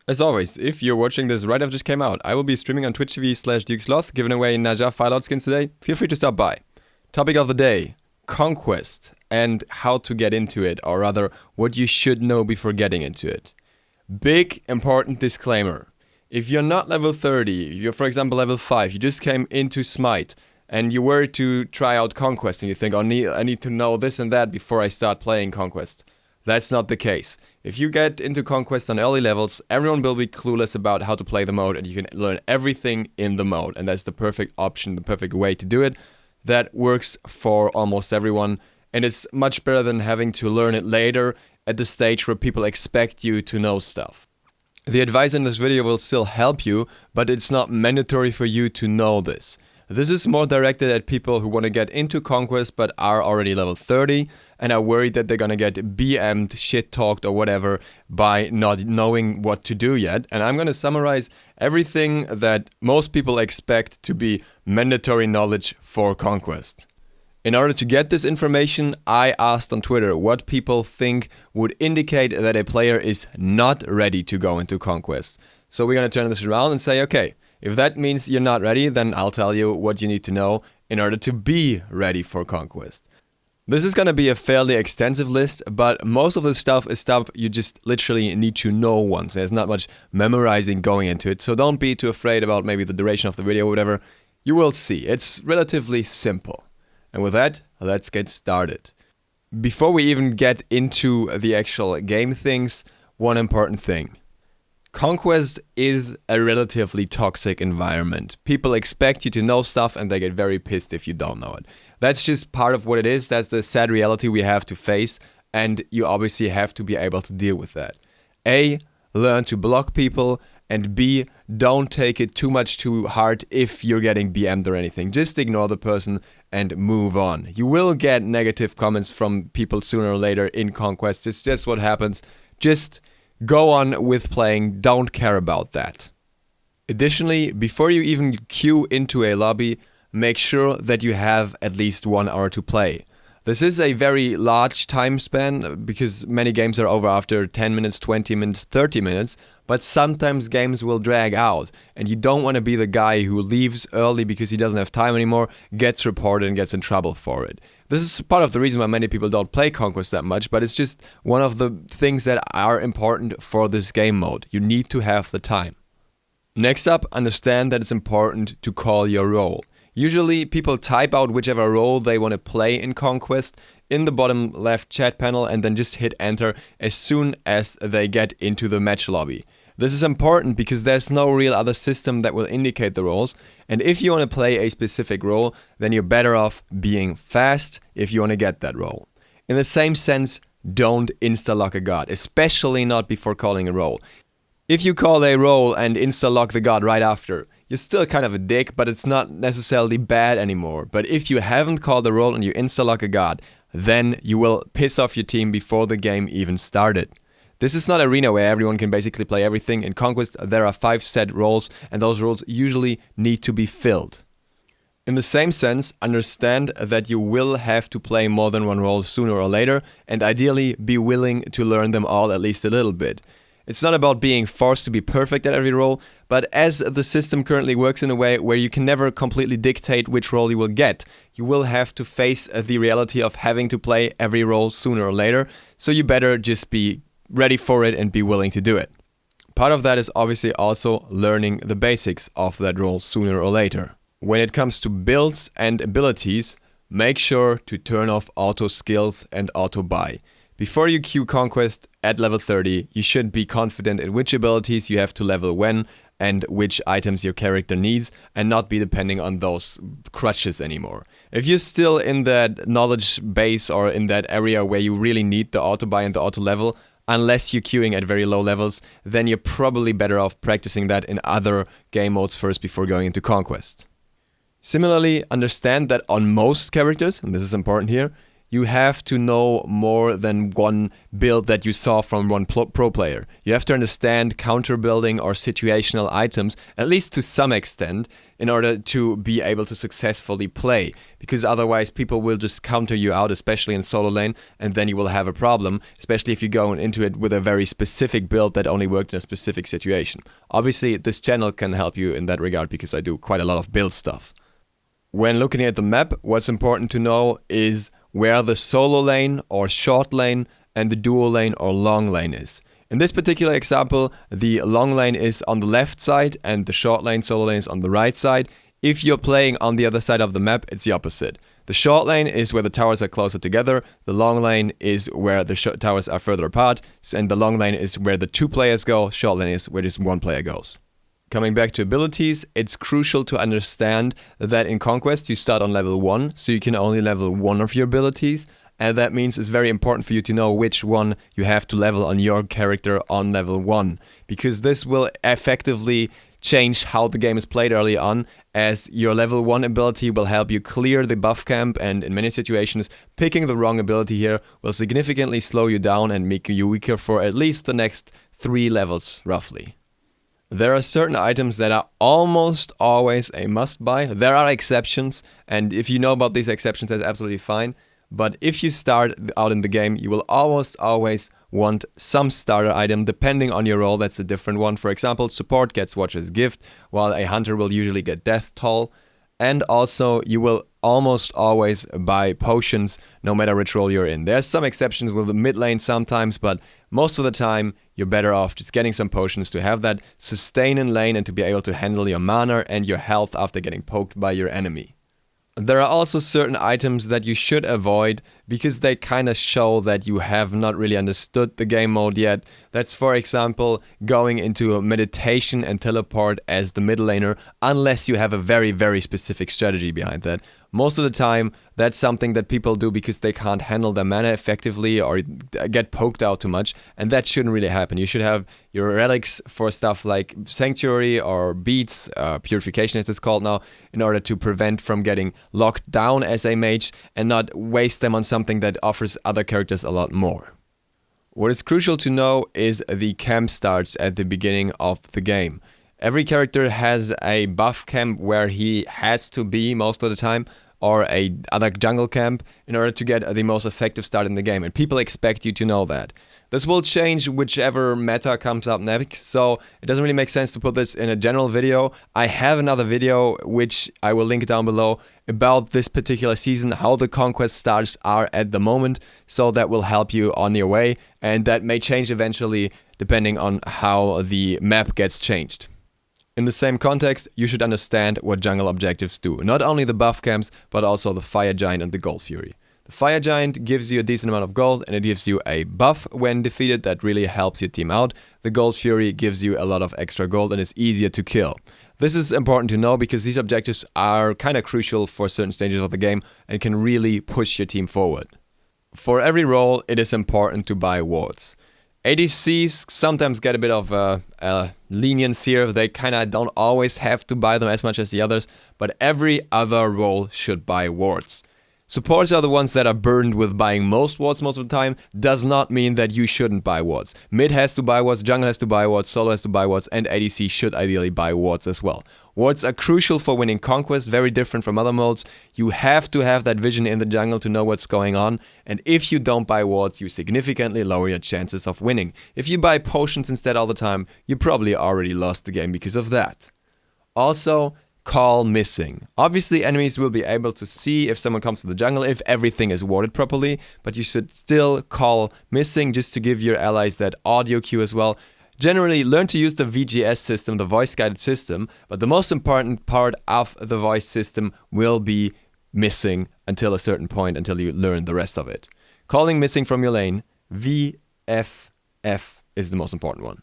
As always, if you're watching this right after it came out, I will be streaming on Twitch TV/SLOTH, giving away Naja fileout skins today. Feel free to stop by. Topic of the day: Conquest and how to get into it, or rather, what you should know before getting into it. Big important disclaimer: if you're not level 30, you're for example level 5, you just came into SMITE, and you were to try out Conquest and you think, I need to know this and that before I start playing Conquest. That's not the case. If you get into Conquest on early levels, everyone will be clueless about how to play the mode, and you can learn everything in the mode. And that's the perfect option, the perfect way to do it. That works for almost everyone, and it's much better than having to learn it later at the stage where people expect you to know stuff. The advice in this video will still help you, but it's not mandatory for you to know this. This is more directed at people who want to get into Conquest but are already level 30 and are worried that they're gonna get BM'd, shit-talked or whatever by not knowing what to do yet. And I'm gonna summarize everything that most people expect to be mandatory knowledge for Conquest. In order to get this information, I asked on Twitter what people think would indicate that a player is not ready to go into Conquest. So we're gonna turn this around and say, okay, if that means you're not ready, then I'll tell you what you need to know in order to be ready for Conquest. This is gonna be a fairly extensive list, but most of the stuff is stuff you just literally need to know once. There's not much memorizing going into it, so don't be too afraid about maybe the duration of the video or whatever. You will see, it's relatively simple. And with that, let's get started. Before we even get into the actual game things, one important thing. Conquest is a relatively toxic environment. People expect you to know stuff and they get very pissed if you don't know it. That's just part of what it is. That's the sad reality we have to face, and you obviously have to be able to deal with that. A, learn to block people, and B, don't take it too much too hard if you're getting BM'd or anything. Just ignore the person and move on. You will get negative comments from people sooner or later in Conquest. It's just what happens. Just go on with playing, don't care about that. Additionally, before you even queue into a lobby, make sure that you have at least 1 hour to play. This is a very large time span because many games are over after 10 minutes, 20 minutes, 30 minutes, but sometimes games will drag out and you don't want to be the guy who leaves early because he doesn't have time anymore, gets reported and gets in trouble for it. This is part of the reason why many people don't play Conquest that much, but it's just one of the things that are important for this game mode. You need to have the time. Next up, understand that it's important to call your role. Usually people type out whichever role they want to play in Conquest in the bottom left chat panel and then just hit enter as soon as they get into the match lobby. This is important because there's no real other system that will indicate the roles, and if you want to play a specific role, then you're better off being fast if you want to get that role. In the same sense, don't insta-lock a god, especially not before calling a role. If you call a role and insta-lock the god right after, you're still kind of a dick, but it's not necessarily bad anymore. But if you haven't called the role and you insta-lock a god, then you will piss off your team before the game even started. This is not arena where everyone can basically play everything. In Conquest, there are 5 set roles, and those roles usually need to be filled. In the same sense, understand that you will have to play more than 1 role sooner or later, and ideally be willing to learn them all at least a little bit. It's not about being forced to be perfect at every role, but as the system currently works in a way where you can never completely dictate which role you will get, you will have to face the reality of having to play every role sooner or later, so you better just be ready for it and be willing to do it. Part of that is obviously also learning the basics of that role sooner or later. When it comes to builds and abilities, make sure to turn off auto skills and auto buy. Before you queue Conquest at level 30, you should be confident in which abilities you have to level when and which items your character needs, and not be depending on those crutches anymore. If you're still in that knowledge base or in that area where you really need the auto buy and the auto level, unless you're queuing at very low levels, then you're probably better off practicing that in other game modes first before going into Conquest. Similarly, understand that on most characters, and this is important here, you have to know more than one build that you saw from one pro player. You have to understand counter building or situational items, at least to some extent, in order to be able to successfully play. Because otherwise people will just counter you out, especially in solo lane, and then you will have a problem, especially if you go into it with a very specific build that only worked in a specific situation. Obviously, this channel can help you in that regard because I do quite a lot of build stuff. When looking at the map, what's important to know is where the solo lane or short lane and the duo lane or long lane is. In this particular example, the long lane is on the left side and the short lane, solo lane is on the right side. If you're playing on the other side of the map, it's the opposite. The short lane is where the towers are closer together, the long lane is where the towers are further apart, and the long lane is where the two players go, short lane is where just one player goes. Coming back to abilities, it's crucial to understand that in Conquest you start on level 1, so you can only level one of your abilities, and that means it's very important for you to know which one you have to level on your character on level 1, because this will effectively change how the game is played early on, as your level 1 ability will help you clear the buff camp, and in many situations picking the wrong ability here will significantly slow you down and make you weaker for at least the next 3 levels roughly. There are certain items that are almost always a must-buy. There are exceptions, and if you know about these exceptions, that's absolutely fine. But if you start out in the game, you will almost always want some starter item, depending on your role. That's a different one. For example, support gets Watcher's Gift, while a hunter will usually get Death Toll. And also, you will almost always buy potions, no matter which role you're in. There's some exceptions with the mid lane sometimes, but most of the time, you're better off just getting some potions to have that sustain in lane and to be able to handle your mana and your health after getting poked by your enemy. There are also certain items that you should avoid because they kind of show that you have not really understood the game mode yet. That's, for example, going into a meditation and teleport as the mid laner, unless you have a very, very specific strategy behind that. Most of the time, that's something that people do because they can't handle their mana effectively or get poked out too much, and that shouldn't really happen. You should have your relics for stuff like Sanctuary or Beats, Purification as it's called now, in order to prevent from getting locked down as a mage and not waste them on something that offers other characters a lot more. What is crucial to know is the camp starts at the beginning of the game. Every character has a buff camp where he has to be most of the time, or a other jungle camp, in order to get the most effective start in the game, and people expect you to know that. This will change whichever meta comes up next, so it doesn't really make sense to put this in a general video. I have another video, which I will link down below, about this particular season, how the Conquest starts are at the moment, so that will help you on your way, and that may change eventually depending on how the map gets changed. In the same context, you should understand what jungle objectives do. Not only the buff camps, but also the Fire Giant and the Gold Fury. The Fire Giant gives you a decent amount of gold and it gives you a buff when defeated that really helps your team out. The Gold Fury gives you a lot of extra gold and is easier to kill. This is important to know because these objectives are kind of crucial for certain stages of the game and can really push your team forward. For every role, it is important to buy wards. ADCs sometimes get a bit of lenience here. They kind of don't always have to buy them as much as the others, but every other role should buy wards. Supports are the ones that are burdened with buying most wards most of the time. Does not mean that you shouldn't buy wards. Mid has to buy wards, jungle has to buy wards, solo has to buy wards, and ADC should ideally buy wards as well. Wards are crucial for winning Conquest, very different from other modes. You have to have that vision in the jungle to know what's going on, and if you don't buy wards, you significantly lower your chances of winning. If you buy potions instead all the time, you probably already lost the game because of that. Also, call missing. Obviously, enemies will be able to see if someone comes to the jungle if everything is warded properly, but you should still call missing just to give your allies that audio cue as well. Generally, learn to use the VGS system, the voice-guided system, but the most important part of the voice system will be missing until a certain point, until you learn the rest of it. Calling missing from your lane, VFF, is the most important one.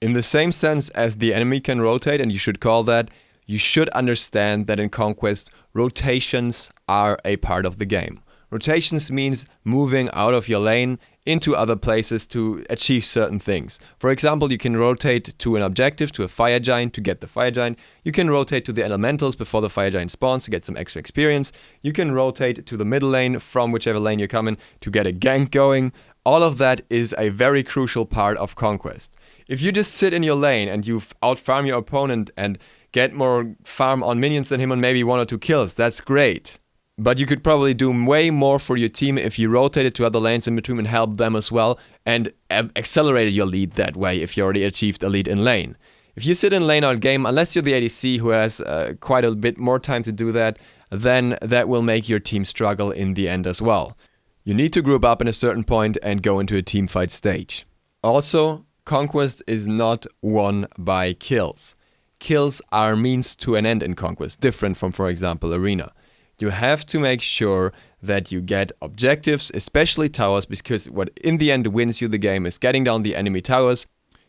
In the same sense as the enemy can rotate, and you should call that, you should understand that in Conquest, rotations are a part of the game. Rotations means moving out of your lane into other places to achieve certain things. For example, you can rotate to an objective, to a fire giant to get the fire giant. You can rotate to the elementals before the fire giant spawns to get some extra experience. You can rotate to the middle lane from whichever lane you come in to get a gank going. All of that is a very crucial part of Conquest. If you just sit in your lane and you outfarm your opponent and get more farm on minions than him on maybe 1 or 2 kills, that's great. But you could probably do way more for your team if you rotated to other lanes in between and helped them as well, and accelerated your lead that way if you already achieved a lead in lane. If you sit in lane all game, unless you're the ADC who has quite a bit more time to do that, then that will make your team struggle in the end as well. You need to group up in a certain point and go into a teamfight stage. Also, Conquest is not won by kills. Kills are means to an end in Conquest, different from, for example, Arena. You have to make sure that you get objectives, especially towers, because what in the end wins you the game is getting down the enemy towers,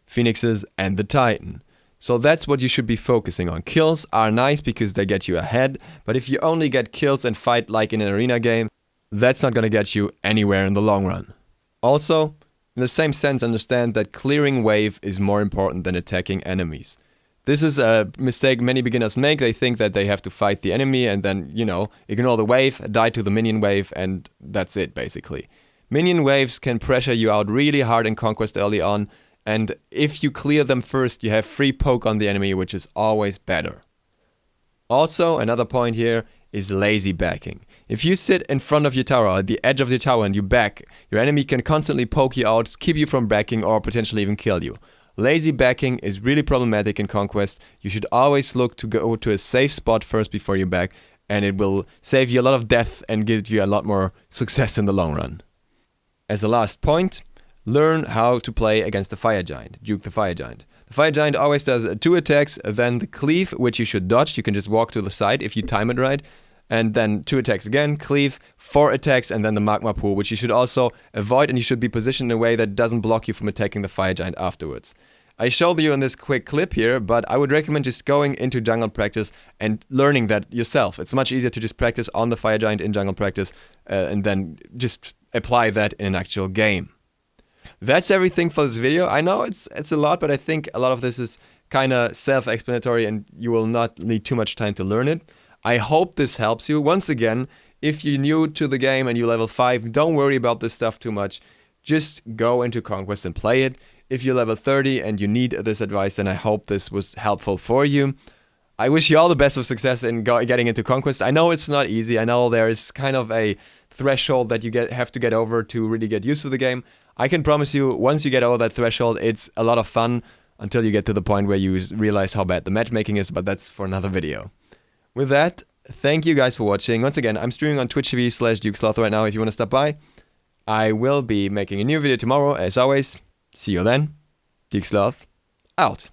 phoenixes, and the Titan. So that's what you should be focusing on. Kills are nice because they get you ahead, but if you only get kills and fight like in an arena game, that's not going to get you anywhere in the long run. Also, in the same sense, understand that clearing wave is more important than attacking enemies. This is a mistake many beginners make. They think that they have to fight the enemy and then, ignore the wave, die to the minion wave, and that's it, basically. Minion waves can pressure you out really hard in Conquest early on, and if you clear them first, you have free poke on the enemy, which is always better. Also, another point here is lazy backing. If you sit in front of your tower, at the edge of your tower, and you back, your enemy can constantly poke you out, keep you from backing, or potentially even kill you. Lazy backing is really problematic in Conquest. You should always look to go to a safe spot first before you back, and it will save you a lot of death and give you a lot more success in the long run. As a last point, learn how to play against the fire giant, juke the fire giant. The fire giant always does 2 attacks, then the cleave, which you should dodge. You can just walk to the side if you time it right. And then 2 attacks again, cleave, 4 attacks, and then the magma pool, which you should also avoid, and you should be positioned in a way that doesn't block you from attacking the fire giant afterwards. I showed you in this quick clip here, but I would recommend just going into jungle practice and learning that yourself. It's much easier to just practice on the fire giant in jungle practice and then just apply that in an actual game. That's everything for this video. I know it's a lot, but I think a lot of this is kind of self-explanatory and you will not need too much time to learn it. I hope this helps you. Once again, if you're new to the game and you're level 5, don't worry about this stuff too much. Just go into Conquest and play it. If you're level 30 and you need this advice, then I hope this was helpful for you. I wish you all the best of success in getting into Conquest. I know it's not easy. I know there is kind of a threshold that you have to get over to really get used to the game. I can promise you, once you get over that threshold, it's a lot of fun until you get to the point where you realize how bad the matchmaking is, but that's for another video. With that, thank you guys for watching. Once again, I'm streaming on Twitch TV/DukeSloth right now if you want to stop by. I will be making a new video tomorrow, as always. See you then. DukeSloth, out.